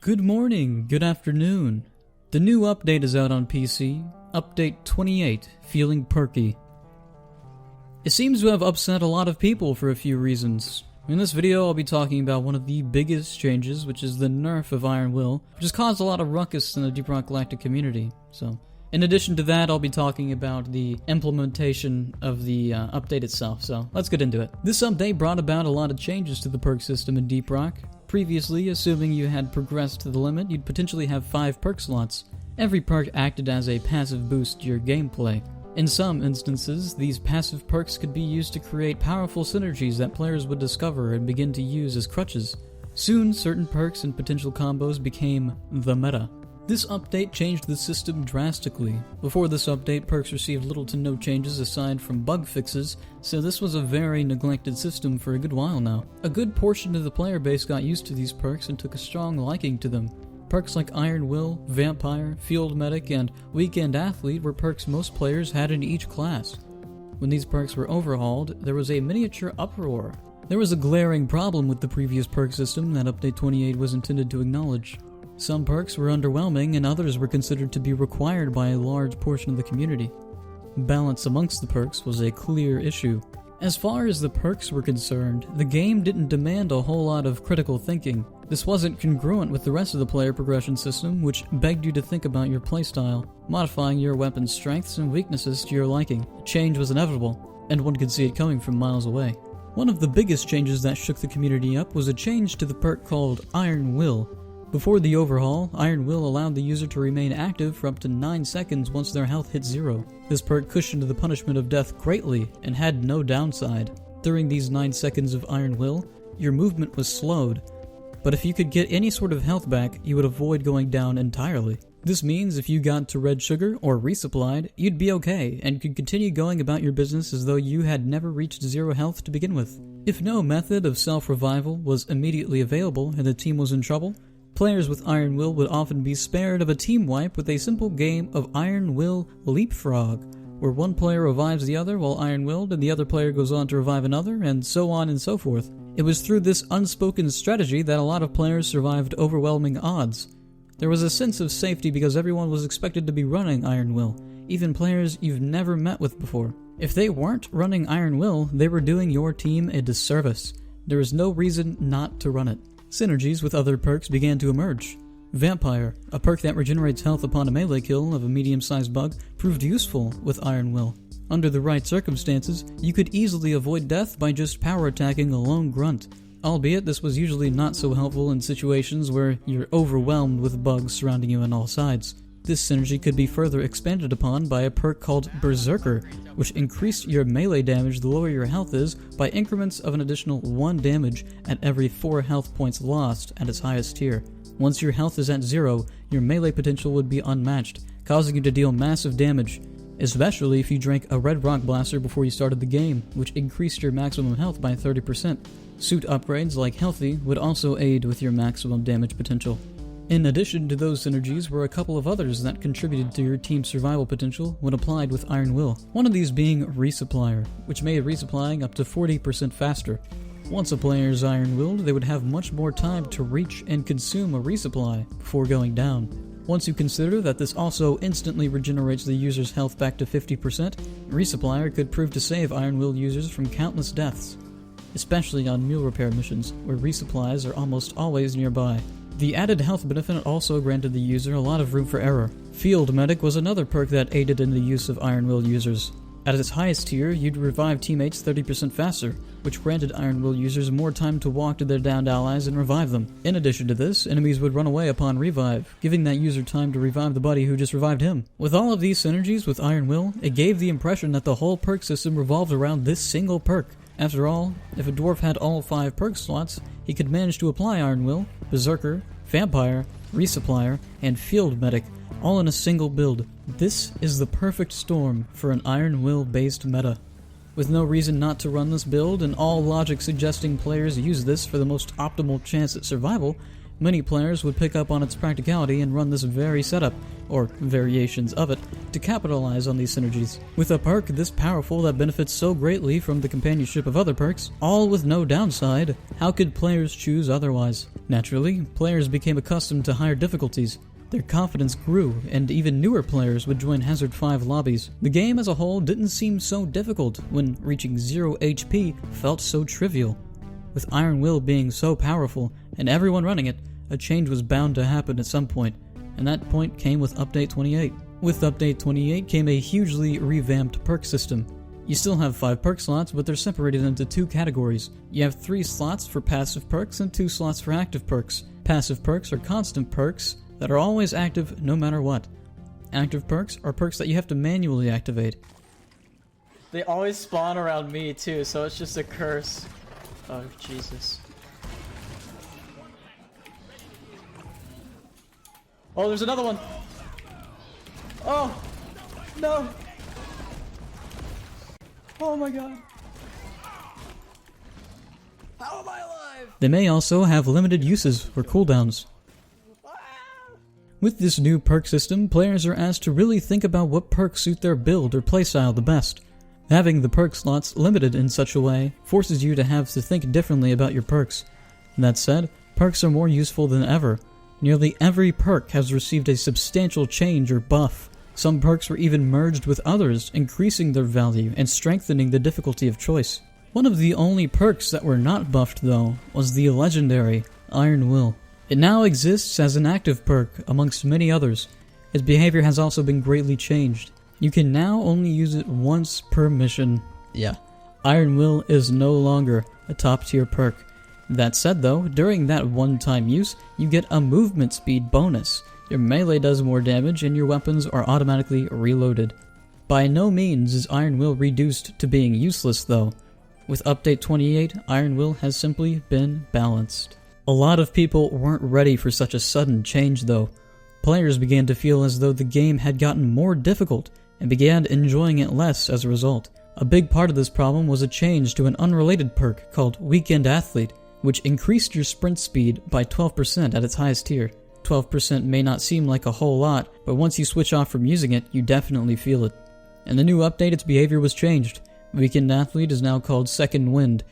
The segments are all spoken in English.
Good morning, good afternoon. The new update is out on PC, Update 28, Feeling Perky. It seems to have upset a lot of people for a few reasons. In this video I'll be talking about one of the biggest changes, which is the nerf of Iron Will, which has caused a lot of ruckus in the Deep Rock Galactic community. In addition to that, I'll be talking about the implementation of the update itself, so let's get into it. This update brought about a lot of changes to the perk system in Deep Rock. Previously, assuming you had progressed to the limit, you'd potentially have 5 perk slots. Every perk acted as a passive boost to your gameplay. In some instances, these passive perks could be used to create powerful synergies that players would discover and begin to use as crutches. Soon, certain perks and potential combos became the meta. This update changed the system drastically. Before this update, perks received little to no changes aside from bug fixes, so this was a very neglected system for a good while now. A good portion of the player base got used to these perks and took a strong liking to them. Perks like Iron Will, Vampire, Field Medic, and Weekend Athlete were perks most players had in each class. When these perks were overhauled, there was a miniature uproar. There was a glaring problem with the previous perk system that Update 28 was intended to acknowledge. Some perks were underwhelming and others were considered to be required by a large portion of the community. Balance amongst the perks was a clear issue. As far as the perks were concerned, the game didn't demand a whole lot of critical thinking. This wasn't congruent with the rest of the player progression system, which begged you to think about your playstyle, modifying your weapon's strengths and weaknesses to your liking. Change was inevitable, and one could see it coming from miles away. One of the biggest changes that shook the community up was a change to the perk called Iron Will. Before the overhaul, Iron Will allowed the user to remain active for up to 9 seconds once their health hit 0. This perk cushioned the punishment of death greatly and had no downside. During these 9 seconds of Iron Will, your movement was slowed, but if you could get any sort of health back, you would avoid going down entirely. This means if you got to red sugar or resupplied, you'd be okay and could continue going about your business as though you had never reached 0 health to begin with. If no method of self-revival was immediately available and the team was in trouble, players with Iron Will would often be spared of a team wipe with a simple game of Iron Will Leapfrog, where one player revives the other while iron-willed and the other player goes on to revive another, and so on and so forth. It was through this unspoken strategy that a lot of players survived overwhelming odds. There was a sense of safety because everyone was expected to be running Iron Will, even players you've never met with before. If they weren't running Iron Will, they were doing your team a disservice. There was no reason not to run it. Synergies with other perks began to emerge. Vampire, a perk that regenerates health upon a melee kill of a medium-sized bug, proved useful with Iron Will. Under the right circumstances, you could easily avoid death by just power attacking a lone grunt, albeit this was usually not so helpful in situations where you're overwhelmed with bugs surrounding you on all sides. This synergy could be further expanded upon by a perk called Berserker, which increased your melee damage the lower your health is by increments of an additional 1 damage at every 4 health points lost at its highest tier. Once your health is at 0, your melee potential would be unmatched, causing you to deal massive damage, especially if you drank a red rock blaster before you started the game, which increased your maximum health by 30%. Suit upgrades like Healthy would also aid with your maximum damage potential. In addition to those synergies were a couple of others that contributed to your team's survival potential when applied with Iron Will. One of these being Resupplier, which made resupplying up to 40% faster. Once a player is Iron Willed, they would have much more time to reach and consume a resupply before going down. Once you consider that this also instantly regenerates the user's health back to 50%, Resupplier could prove to save Iron Will users from countless deaths, especially on mule repair missions, where resupplies are almost always nearby. The added health benefit also granted the user a lot of room for error. Field Medic was another perk that aided in the use of Iron Will users. At its highest tier, you'd revive teammates 30% faster, which granted Iron Will users more time to walk to their downed allies and revive them. In addition to this, enemies would run away upon revive, giving that user time to revive the buddy who just revived him. With all of these synergies with Iron Will, it gave the impression that the whole perk system revolved around this single perk. After all, if a dwarf had all 5 perk slots, he could manage to apply Iron Will, Berserker, Vampire, Resupplier, and Field Medic, all in a single build. This is the perfect storm for an Iron Will based meta. With no reason not to run this build, and all logic suggesting players use this for the most optimal chance at survival, Many players would pick up on its practicality and run this very setup, or variations of it, to capitalize on these synergies. With a perk this powerful that benefits so greatly from the companionship of other perks, all with no downside, how could players choose otherwise? Naturally, players became accustomed to higher difficulties. Their confidence grew, and even newer players would join Hazard 5 lobbies. The game as a whole didn't seem so difficult when reaching 0 HP felt so trivial. With Iron Will being so powerful, and everyone running it, a change was bound to happen at some point, and that point came with Update 28. With Update 28 came a hugely revamped perk system. You still have 5 perk slots, but they're separated into 2 categories. You have 3 slots for passive perks and 2 slots for active perks. Passive perks are constant perks that are always active no matter what. Active perks are perks that you have to manually activate. They always spawn around me too, so it's just a curse. Oh, Jesus. Oh, there's another one! Oh! No! Oh my god. How am I alive? They may also have limited uses for cooldowns. With this new perk system, players are asked to really think about what perks suit their build or playstyle the best. Having the perk slots limited in such a way forces you to have to think differently about your perks. That said, perks are more useful than ever. Nearly every perk has received a substantial change or buff. Some perks were even merged with others, increasing their value and strengthening the difficulty of choice. One of the only perks that were not buffed though was the legendary Iron Will. It now exists as an active perk amongst many others. Its behavior has also been greatly changed. You can now only use it once per mission. Yeah, Iron Will is no longer a top tier perk. That said though, during that one-time use, you get a movement speed bonus. Your melee does more damage and your weapons are automatically reloaded. By no means is Iron Will reduced to being useless though. With Update 28, Iron Will has simply been balanced. A lot of people weren't ready for such a sudden change though. Players began to feel as though the game had gotten more difficult and began enjoying it less as a result. A big part of this problem was a change to an unrelated perk called Weekend Athlete, which increased your sprint speed by 12% at its highest tier. 12% may not seem like a whole lot, but once you switch off from using it, you definitely feel it. In the new update, its behavior was changed. Weekend Athlete is now called Second Wind.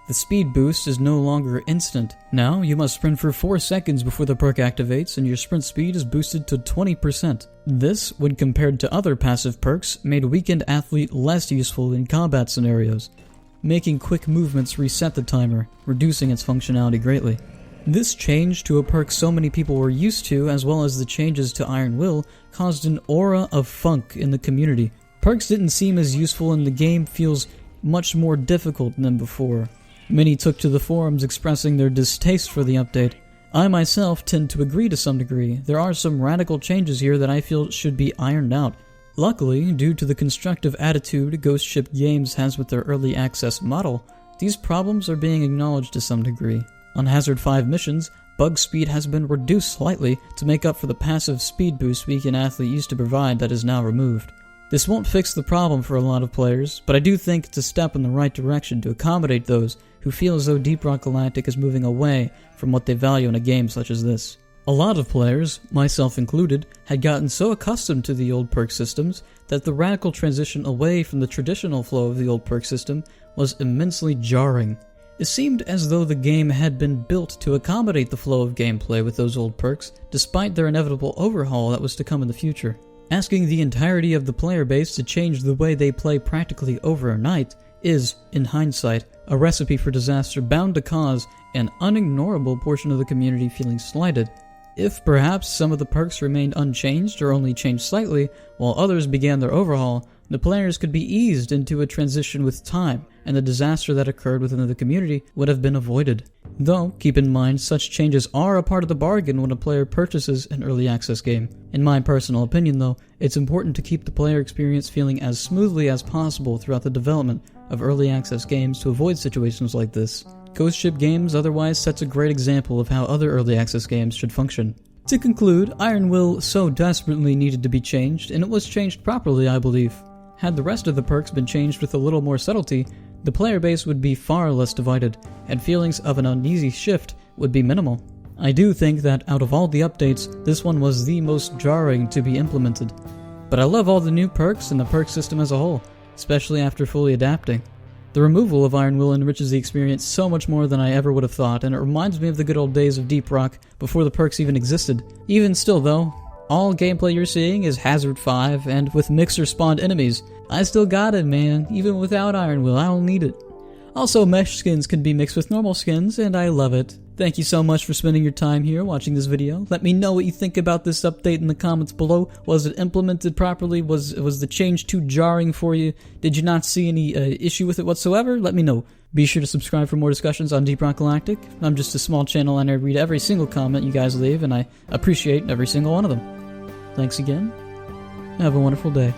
The speed boost is no longer instant. Now, you must sprint for 4 seconds before the perk activates, and your sprint speed is boosted to 20%. This, when compared to other passive perks, made Weekend Athlete less useful in combat scenarios, making quick movements reset the timer, reducing its functionality greatly. This change to a perk so many people were used to, as well as the changes to Iron Will, caused an aura of funk in the community. Perks didn't seem as useful and the game feels much more difficult than before. Many took to the forums expressing their distaste for the update. I myself tend to agree to some degree. There are some radical changes here that I feel should be ironed out. Luckily, due to the constructive attitude Ghost Ship Games has with their early access model, these problems are being acknowledged to some degree. On Hazard 5 missions, bug speed has been reduced slightly to make up for the passive speed boost Weekend Athlete used to provide that is now removed. This won't fix the problem for a lot of players, but I do think it's a step in the right direction to accommodate those who feel as though Deep Rock Galactic is moving away from what they value in a game such as this. A lot of players, myself included, had gotten so accustomed to the old perk systems that the radical transition away from the traditional flow of the old perk system was immensely jarring. It seemed as though the game had been built to accommodate the flow of gameplay with those old perks, despite their inevitable overhaul that was to come in the future. Asking the entirety of the player base to change the way they play practically overnight is, in hindsight, a recipe for disaster bound to cause an unignorable portion of the community feeling slighted. If perhaps some of the perks remained unchanged or only changed slightly, while others began their overhaul, the players could be eased into a transition with time, and the disaster that occurred within the community would have been avoided. Though, keep in mind, such changes are a part of the bargain when a player purchases an early access game. In my personal opinion though, it's important to keep the player experience feeling as smoothly as possible throughout the development of early access games to avoid situations like this. Ghost Ship Games otherwise sets a great example of how other early access games should function. To conclude, Iron Will so desperately needed to be changed, and it was changed properly, I believe. Had the rest of the perks been changed with a little more subtlety, the player base would be far less divided, and feelings of an uneasy shift would be minimal. I do think that out of all the updates, this one was the most jarring to be implemented. But I love all the new perks and the perk system as a whole, especially after fully adapting. The removal of Iron Will enriches the experience so much more than I ever would have thought, and it reminds me of the good old days of Deep Rock before the perks even existed. Even still though, all gameplay you're seeing is Hazard 5, and with mixer-spawned enemies. I still got it, man. Even without Iron Will, I don't need it. Also, mesh skins can be mixed with normal skins, and I love it. Thank you so much for spending your time here watching this video. Let me know what you think about this update in the comments below. Was it implemented properly? Was the change too jarring for you? Did you not see any issue with it whatsoever? Let me know. Be sure to subscribe for more discussions on Deep Rock Galactic. I'm just a small channel and I read every single comment you guys leave, and I appreciate every single one of them. Thanks again. Have a wonderful day.